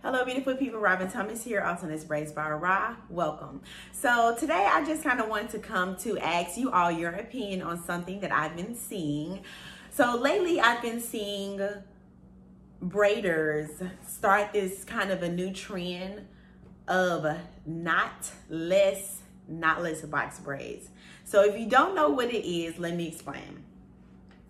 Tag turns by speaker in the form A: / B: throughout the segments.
A: Hello beautiful people, Robin Thomas here, also known as Braids by Ra. Welcome. So today I just kind of wanted to come to ask you all your opinion on something that I've been seeing. So lately I've been seeing braiders start this kind of a new trend of knotless box braids. So if you don't know what it is, let me explain.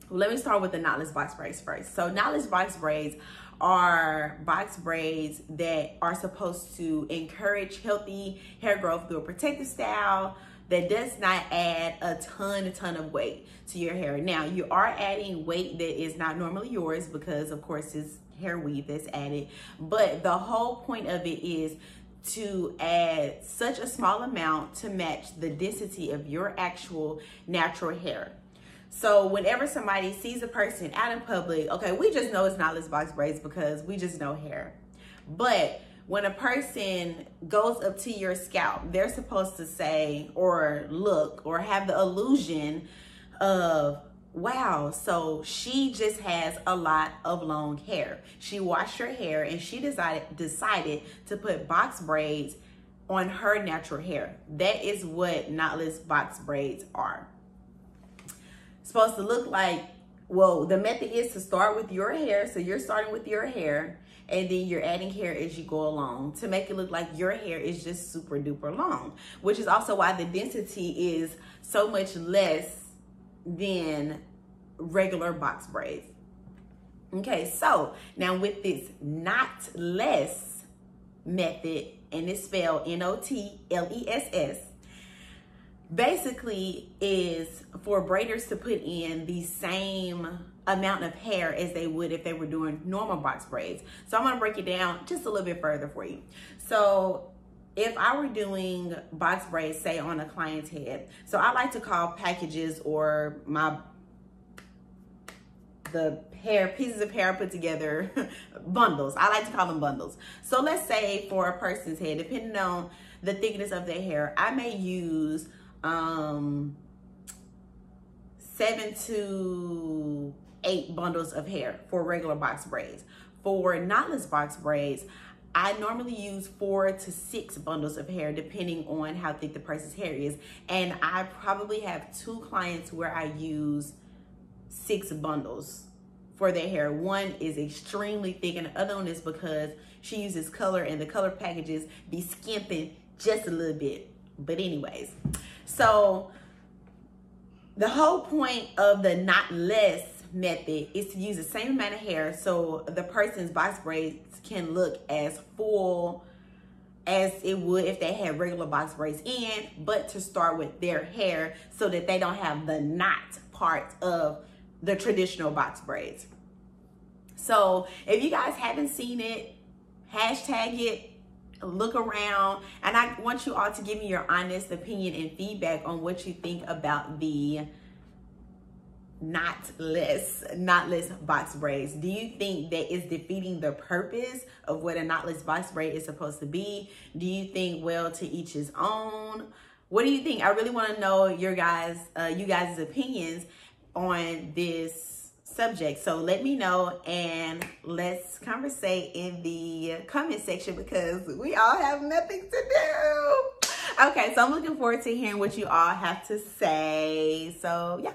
A: Let me start with the knotless box braids first. So knotless box braids are box braids that are supposed to encourage healthy hair growth through a protective style that does not add a ton of weight to your hair. Now, you are adding weight that is not normally yours because, of course, it's hair weave that's added. But the whole point of it is to add such a small amount to match the density of your actual natural hair. So whenever somebody sees a person out in public, okay, we just know it's knotless box braids because we just know hair. But when a person goes up to your scalp, they're supposed to say or look or have the illusion of, wow, so she just has a lot of long hair. She washed her hair and she decided to put box braids on her natural hair. That is what knotless box braids are supposed to look like. Well, the method is to start with your hair. So you're starting with your hair and then you're adding hair as you go along to make it look like your hair is just super duper long, which is also why the density is so much less than regular box braids. Okay, so now with this knotless method, and it's spelled N-O-T-L-E-S-S, basically is for braiders to put in the same amount of hair as they would if they were doing normal box braids. So I'm going to break it down just a little bit further for you. So if I were doing box braids, say on a client's head, so I like to call packages or the pieces of hair put together bundles. I like to call them bundles. So let's say for a person's head, depending on the thickness of their hair, I may use 7 to 8 bundles of hair for regular box braids. For knotless box braids, I normally use 4 to 6 bundles of hair depending on how thick the person's hair is. And I probably have 2 clients where I use 6 bundles for their hair. One is extremely thick and the other one is because she uses color and the color packages be skimping just a little bit. But anyways, so the whole point of the knotless method is to use the same amount of hair so the person's box braids can look as full as it would if they had regular box braids in, but to start with their hair so that they don't have the knot part of the traditional box braids. So if you guys haven't seen it, hashtag it, look around, and I want you all to give me your honest opinion and feedback on what you think about the knotless box braids. Do you think that it's defeating the purpose of what a knotless box braid is supposed to be? Do you think, well, to each his own? What do you think? I really want to know you guys' opinions on this subject. So let me know and let's conversate in the comment section because we all have nothing to do. Okay, so I'm looking forward to hearing what you all have to say. So yeah.